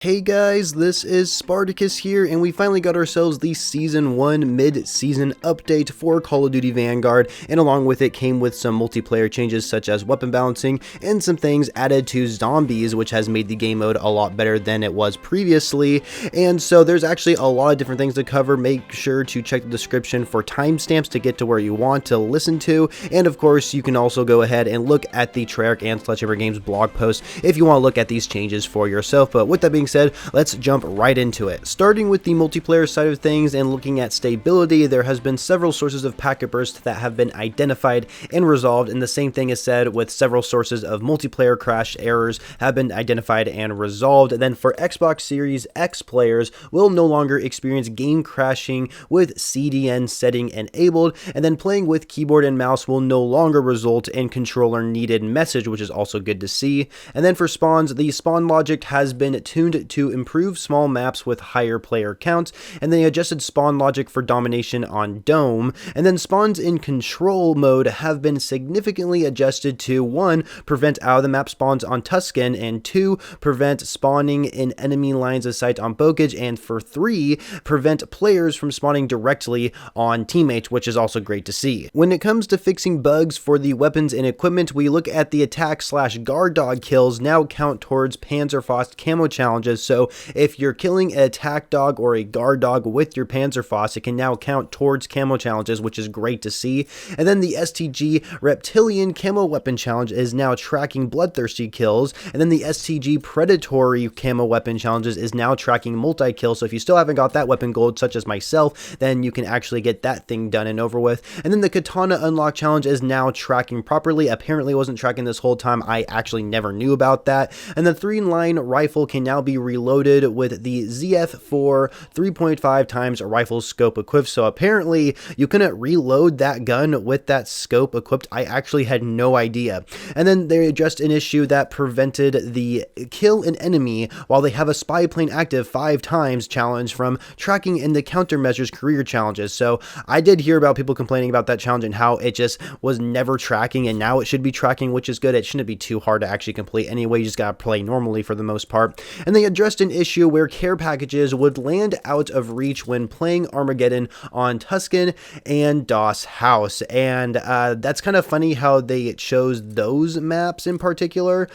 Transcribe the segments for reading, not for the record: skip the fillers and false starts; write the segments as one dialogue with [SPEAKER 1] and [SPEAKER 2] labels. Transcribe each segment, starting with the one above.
[SPEAKER 1] Hey guys, this is Spartacus here, and we finally got ourselves the Season 1 mid-season update for Call of Duty Vanguard, and along with it came with some multiplayer changes such as weapon balancing and some things added to zombies, which has made the game mode a lot better than it was previously. And so there's actually a lot of different things to cover. Make sure to check the description for timestamps to get to where you want to listen to, and of course you can also go ahead and look at the Treyarch and Sledgehammer Games blog post if you want to look at these changes for yourself. But with that being said, let's jump right into it. Starting with the multiplayer side of things and looking at stability, there has been several sources of packet burst that have been identified and resolved, and the same thing is said with several sources of multiplayer crash errors have been identified and resolved. Then for Xbox Series X players will no longer experience game crashing with CDN setting enabled, and then playing with keyboard and mouse will no longer result in controller needed message, which is also good to see. And then for spawns, the spawn logic has been tuned to improve small maps with higher player counts, and they adjusted spawn logic for domination on Dome. And then spawns in control mode have been significantly adjusted to 1. Prevent out of the map spawns on Tuscan, and 2. Prevent spawning in enemy lines of sight on Bokage, and for 3. Prevent players from spawning directly on teammates, which is also great to see. When it comes to fixing bugs for the weapons and equipment, we look at the attack/guard dog kills now count towards Panzerfaust camo challenges. So if you're killing an attack dog or a guard dog with your Panzerfaust, it can now count towards camo challenges, which is great to see. And then the STG Reptilian Camo Weapon Challenge is now tracking bloodthirsty kills, and then the STG Predatory Camo Weapon Challenges is now tracking multi-kill. So if you still haven't got that weapon gold, such as myself, then you can actually get that thing done and over with. And then the Katana Unlock Challenge is now tracking properly. Apparently it wasn't tracking this whole time. I actually never knew about that. And the 3-line rifle can now be reloaded with the ZF4 3.5 times rifle scope equipped. So apparently you couldn't reload that gun with that scope equipped. I actually had no idea. And then they addressed an issue that prevented the kill an enemy while they have a spy plane active 5 times challenge from tracking in the countermeasures career challenges. So I did hear about people complaining about that challenge and how it just was never tracking, and now it should be tracking, which is good. It shouldn't be too hard to actually complete anyway. You just gotta play normally for the most part. And they addressed an issue where care packages would land out of reach when playing Armageddon on Tuscan and DOS House, and that's kind of funny how they chose those maps in particular.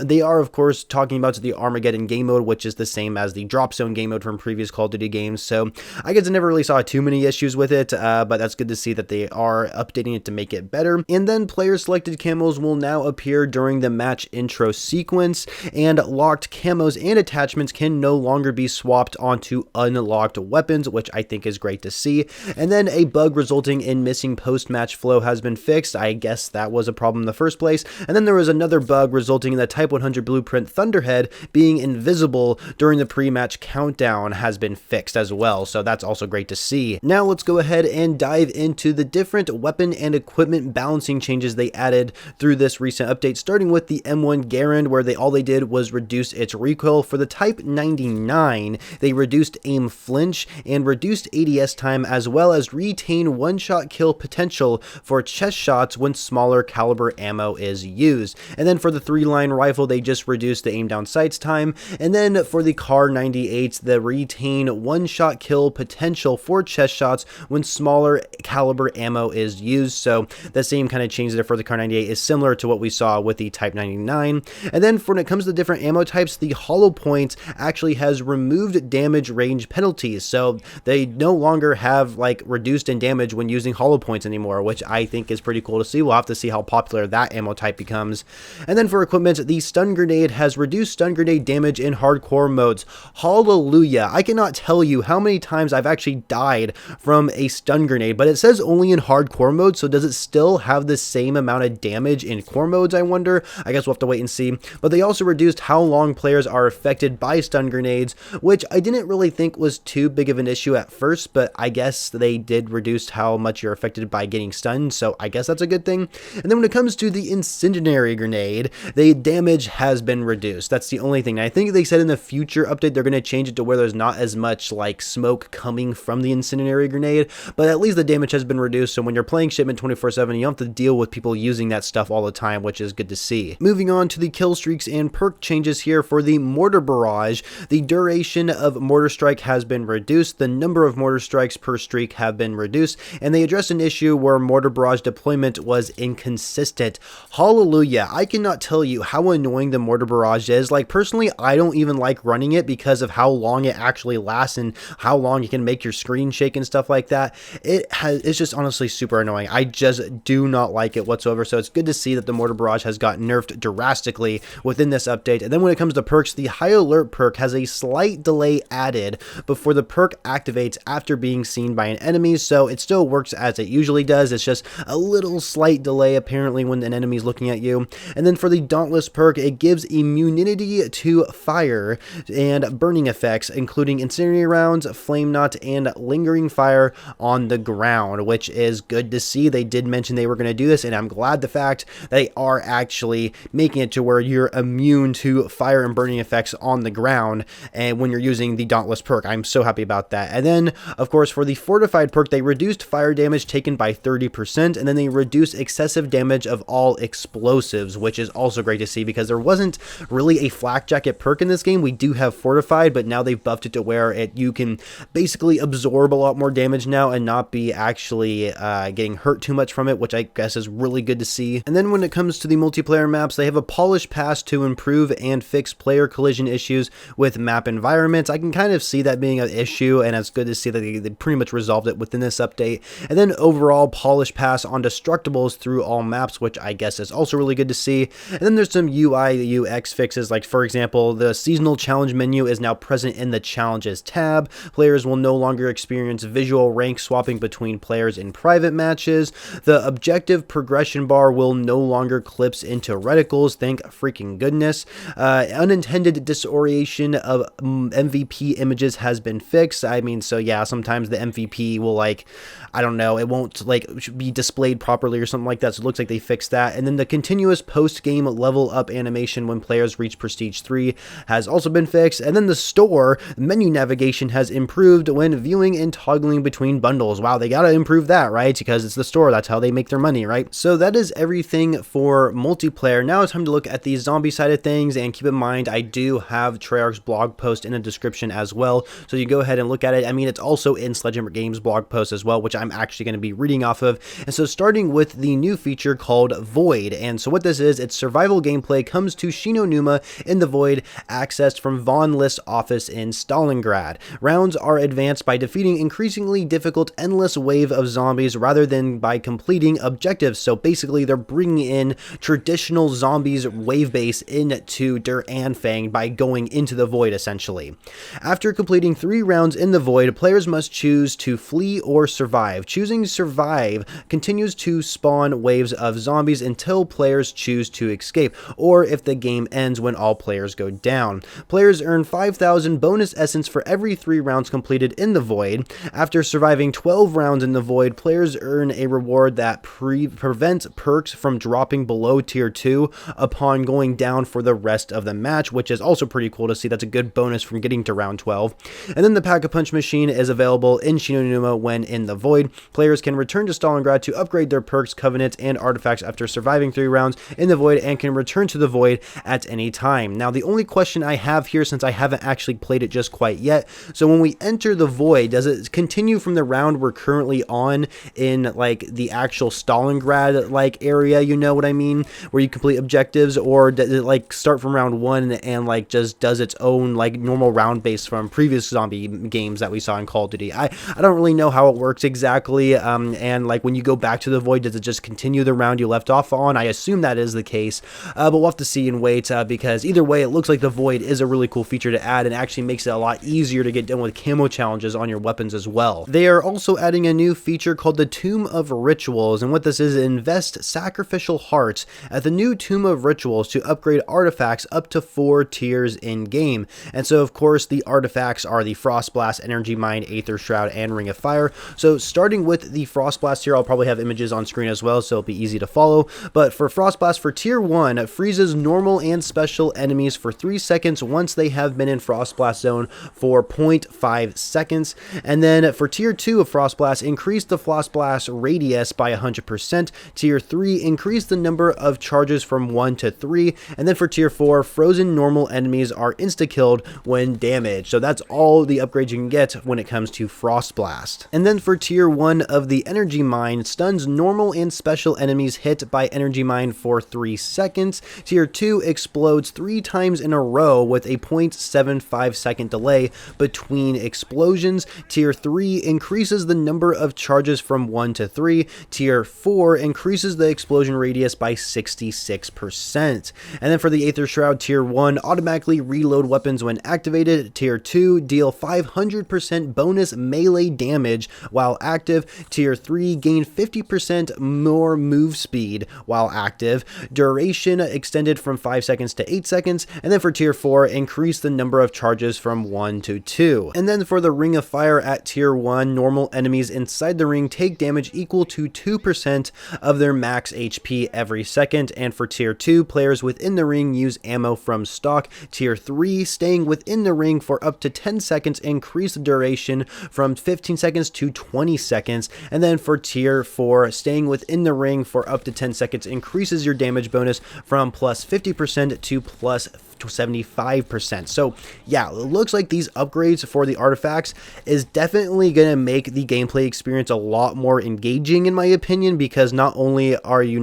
[SPEAKER 1] They are of course talking about the Armageddon game mode, which is the same as the Drop Zone game mode from previous Call of Duty games, so I guess I never really saw too many issues with it, but that's good to see that they are updating it to make it better. And then player selected camos will now appear during the match intro sequence, and locked camos and attachments can no longer be swapped onto unlocked weapons, which I think is great to see. And then a bug resulting in missing post-match flow has been fixed. I guess that was a problem in the first place. And then there was another bug resulting in the Type 100 Blueprint Thunderhead being invisible during the pre-match countdown has been fixed as well, so that's also great to see. Now let's go ahead and dive into the different weapon and equipment balancing changes they added through this recent update, starting with the M1 Garand, where all they did was reduce its recoil. For the Type 99, they reduced aim flinch and reduced ADS time, as well as retain one-shot kill potential for chest shots when smaller caliber ammo is used. And then for the 3-line rifle, they just reduced the aim down sights time. And then for the Kar 98, they retain one-shot kill potential for chest shots when smaller caliber ammo is used. So the same kind of change there for the Kar 98 is similar to what we saw with the Type 99. And then when it comes to different ammo types, the hollow point actually has removed damage range penalties, so they no longer have like reduced in damage when using hollow points anymore, which I think is pretty cool to see. We'll have to see how popular that ammo type becomes. And then for equipment, the stun grenade has reduced stun grenade damage in hardcore modes. Hallelujah. I cannot tell you how many times I've actually died from a stun grenade, but it says only in hardcore mode, so does it still have the same amount of damage in core modes, I wonder? I guess we'll have to wait and see. But they also reduced how long players are affected by stun grenades, which I didn't really think was too big of an issue at first, but I guess they did reduce how much you're affected by getting stunned, so I guess that's a good thing. And then when it comes to the incendiary grenade, the damage has been reduced. That's the only thing. I think they said in the future update they're going to change it to where there's not as much like smoke coming from the incendiary grenade, but at least the damage has been reduced, so when you're playing shipment 24/7, you don't have to deal with people using that stuff all the time, which is good to see. Moving on to the Killstreaks and Perk changes here for the mortar Mortar Barrage, the duration of Mortar Strike has been reduced, the number of Mortar Strikes per streak have been reduced, and they addressed an issue where Mortar Barrage deployment was inconsistent. Hallelujah. I cannot tell you how annoying the Mortar Barrage is. Like, personally, I don't even like running it because of how long it actually lasts and how long you can make your screen shake and stuff like that. It's just honestly super annoying. I just do not like it whatsoever, so it's good to see that the Mortar Barrage has got nerfed drastically within this update. And then when it comes to perks, the High Alert perk has a slight delay added before the perk activates after being seen by an enemy, so it still works as it usually does. It's just a little slight delay apparently when an enemy is looking at you. And then for the Dauntless perk, it gives immunity to fire and burning effects, including incendiary rounds, flame knot, and lingering fire on the ground, which is good to see. They did mention they were going to do this, and I'm glad the fact they are actually making it to where you're immune to fire and burning effects on the ground and when you're using the Dauntless perk. I'm so happy about that. And then, of course, for the Fortified perk, they reduced fire damage taken by 30%, and then they reduced excessive damage of all explosives, which is also great to see because there wasn't really a flak jacket perk in this game. We do have Fortified, but now they've buffed it to where you can basically absorb a lot more damage now and not be actually getting hurt too much from it, which I guess is really good to see. And then when it comes to the multiplayer maps, they have a polished pass to improve and fix player collision issues with map environments. I can kind of see that being an issue, and it's good to see that they pretty much resolved it within this update. And then overall polished pass on destructibles through all maps, which I guess is also really good to see. And then there's some UI UX fixes, like for example, the seasonal challenge menu is now present in the challenges tab. Players will no longer experience visual rank swapping between players in private matches. The objective progression bar will no longer clips into reticles, thank freaking goodness. Unintended disorientation of MVP images has been fixed. I mean, so yeah, sometimes the MVP will, like, I don't know, it won't like be displayed properly or something like that, so it looks like they fixed that. And then the continuous post-game level up animation when players reach Prestige 3 has also been fixed. And then the store menu navigation has improved when viewing and toggling between bundles. Wow, they gotta improve that, right? Because it's the store, that's how they make their money, right? So that is everything for multiplayer. Now it's time to look at the zombie side of things, and keep in mind I do have Treyarch's blog post in the description as well, so you go ahead and look at it. I mean, it's also in Sledgehammer Games blog post as well, which I'm actually going to be reading off of. And so starting with the new feature called Void, and so what this is, it's survival gameplay comes to Shinonuma in the Void, accessed from Von List's office in Stalingrad. Rounds are advanced by defeating increasingly difficult endless wave of zombies rather than by completing objectives. So basically they're bringing in traditional zombies wave base into Der Anfang by going into the Void essentially. After completing 3 rounds in the Void, players must choose to flee or survive. Choosing survive continues to spawn waves of zombies until players choose to escape, or if the game ends when all players go down. Players earn 5,000 bonus essence for every 3 rounds completed in the Void. After surviving 12 rounds in the Void, players earn a reward that prevents perks from dropping below tier 2 upon going down for the rest of the match, which is also pretty cool to see. That's a good bonus from getting to round 12. And then the Pack-a-Punch machine is available in Shinonuma when in the Void. Players can return to Stalingrad to upgrade their perks, covenants, and artifacts after surviving 3 rounds in the Void, and can return to the Void at any time. Now, the only question I have here, since I haven't actually played it just quite yet, so when we enter the Void, does it continue from the round we're currently on in like the actual Stalingrad like area, you know what I mean, where you complete objectives, or does it like start from round 1 and like just does its own like normal round base from previous zombie games that we saw in Call of Duty? I don't really know how it works exactly, and like when you go back to the Void, does it just continue the round you left off on? I assume that is the case, but we'll have to see and wait, because either way, it looks like the Void is a really cool feature to add and actually makes it a lot easier to get done with camo challenges on your weapons as well. They are also adding a new feature called the Tomb of Rituals, and what this is, invest sacrificial hearts at the new Tomb of Rituals to upgrade artifacts up to 4 tiers in game. And so of course the artifacts are the Frost Blast, Energy Mine, Aether Shroud, and Ring of Fire. So starting with the Frost Blast here, I'll probably have images on screen as well, so it'll be easy to follow. But for Frost Blast, for tier 1, it freezes normal and special enemies for 3 seconds once they have been in Frost Blast zone for 0.5 seconds. And then for tier 2 of Frost Blast, increase the Frost Blast radius by 100%. Tier 3, increase the number of charges from 1 to 3. And then for tier 4, frozen normal enemies enemies are insta-killed when damaged. So that's all the upgrades you can get when it comes to Frost Blast. And then for tier 1 of the Energy Mine, stuns normal and special enemies hit by Energy Mine for 3 seconds. Tier 2 explodes 3 times in a row with a 0.75 second delay between explosions. Tier 3 increases the number of charges from 1 to 3. Tier 4 increases the explosion radius by 66%. And then for the Aether Shroud, tier 1 automatically reload weapons when activated. Tier 2 deal 500% bonus melee damage while active. Tier 3 gain 50% more move speed while active. Duration extended from 5 seconds to 8 seconds. And then for tier 4, increase the number of charges from 1 to 2. And then for the Ring of Fire at tier 1, normal enemies inside the ring take damage equal to 2% of their max HP every second. And for tier 2, players within the ring use ammo from stock. Tier 3, staying within the ring for up to 10 seconds, increase the duration from 15 seconds to 20 seconds. And then for tier 4, staying within the ring for up to 10 seconds increases your damage bonus from plus 50% to plus 75%. So yeah, it looks like these upgrades for the artifacts is definitely going to make the gameplay experience a lot more engaging, in my opinion, because not only are you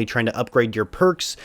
[SPEAKER 1] trying to upgrade your perks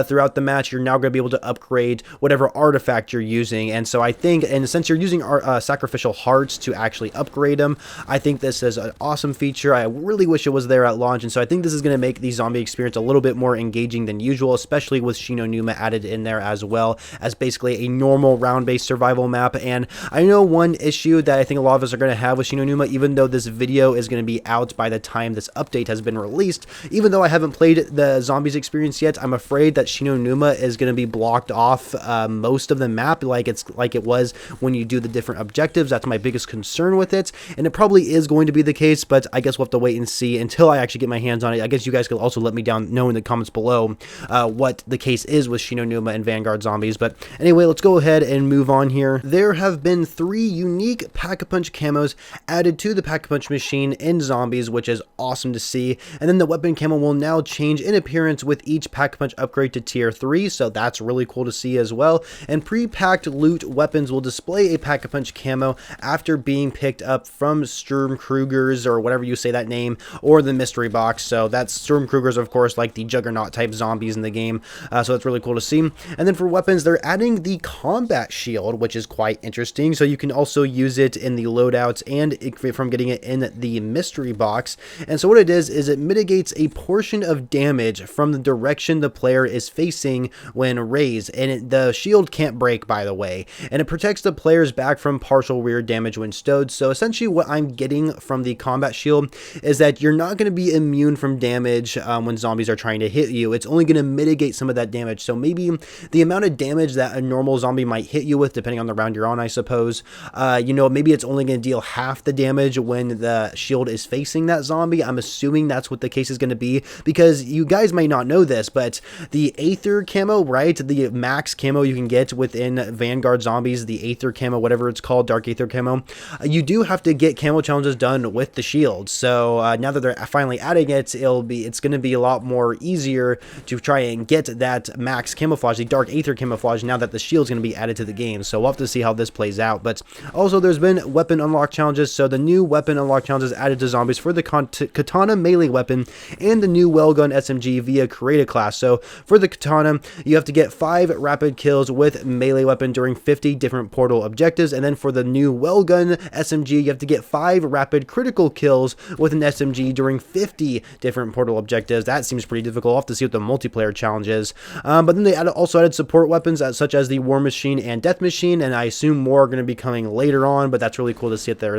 [SPEAKER 1] throughout the match, you're now going to be able to upgrade whatever artifact you're using. And so I think, and since you're using sacrificial hearts to actually upgrade them, I think this is an awesome feature. I really wish it was there at launch, and so I think this is going to make the zombie experience a little bit more engaging than usual, especially with Shino Numa added in there as well as basically a normal round-based survival map. And I know one issue that I think a lot of us are going to have with Shino Numa, even though this video is going to be out by the time this update has been released, even though I haven't played the zombies experience yet, I'm afraid that Shino Numa is going to be blocked off most of the map like it was when you do the different objectives. That's my biggest concern with it, and it probably is going to be the case, but I guess we'll have to wait and see until I actually get my hands on it. I guess you guys could also let me know in the comments below what the case is with Shino Numa and Vanguard zombies. But anyway, let's go ahead and move on here. There have been 3 unique Pack-a-Punch camos added to the Pack-a-Punch machine in zombies, which is awesome to see. And then the weapon camo will now change in appearance with each Pack-a-Punch upgrade to tier 3, so that's really cool to see as well. And pre-packed loot weapons will display a Pack-a-Punch camo after being picked up from Sturmkrugers, or whatever you say that name, or the mystery box. So that's Sturmkrugers, of course, like the Juggernaut type zombies in the game. So that's really cool to see. And then for weapons, they're adding the combat shield, which is quite interesting. So you can also use it in the loadouts and from getting it in the mystery box. And so what it is it mitigates a portion of damage from the direction the player is facing when raised. And the shield can't break, by the way. And it protects the player's back from partial rear damage when stowed. So essentially what I'm getting from the combat shield is that you're not going to be immune from damage when zombies are trying to hit you. It's only going to mitigate some of that damage. So maybe the amount of damage that a normal zombie might hit you with, depending on the round you're on, I suppose, maybe it's only going to deal half the damage when the shield is facing that zombie. I'm assuming that's what the case is going to be, because you guys may not know this, but the Aether camo, right, the max camo you can get within Vanguard zombies, the Aether camo, whatever it's called, Dark Aether camo, you do have to get camo challenges done with the shield. So now that they're finally adding it, it's going to be a lot more easier to try and get that max camouflage, the Dark Aether camouflage, now that the shield's going to be added to the game. So we'll have to see how this plays out. But also there's been weapon unlock challenges. So the new weapon unlock challenges added to zombies for the katana melee weapon and the new Wellgun SMG via creative class. So for the katana, you have to get 5 rapid kills with melee weapon during 50 different portal objectives. And then for the new Wellgun SMG, you have to get 5 rapid critical kills with an SMG during 50 different portal objectives. That seems pretty difficult. I'll have to see what the multiplayer challenge is. But then they also added support weapons such as the War Machine and Death Machine, and I assume more are going to be coming later on, but that's really cool to see it there.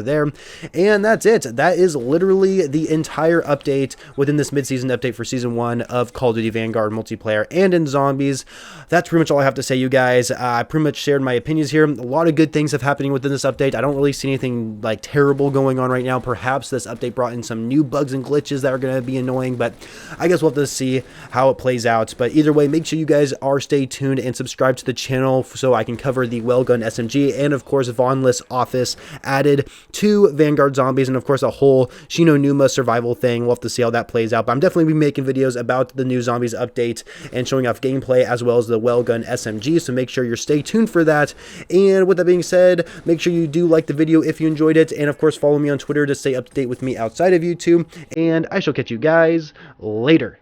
[SPEAKER 1] And that's it. That is literally the entire update within this mid-season update for Season 1 of Call of Duty Vanguard multiplayer and in zombies. That's pretty much all I have to say, you guys. I pretty much shared my opinions here. A lot of good things have happening within this update. I don't really see anything like terrible going on right now. Perhaps this update brought in some new bugs and glitches that are going to be annoying, but I guess we'll have to see how it plays out. But either way, make sure you guys stay tuned and subscribe subscribe to the channel so I can cover the Wellgun SMG, and of course Vonless Office added 2 Vanguard zombies, and of course a whole Shino Numa survival thing. We'll have to see how that plays out, but I'm definitely be making videos about the new zombies update and showing off gameplay as well as the Wellgun SMG, so make sure you're stay tuned for that. And with that being said, make sure you do like the video if you enjoyed it, and of course follow me on Twitter to stay up to date with me outside of YouTube, and I shall catch you guys later.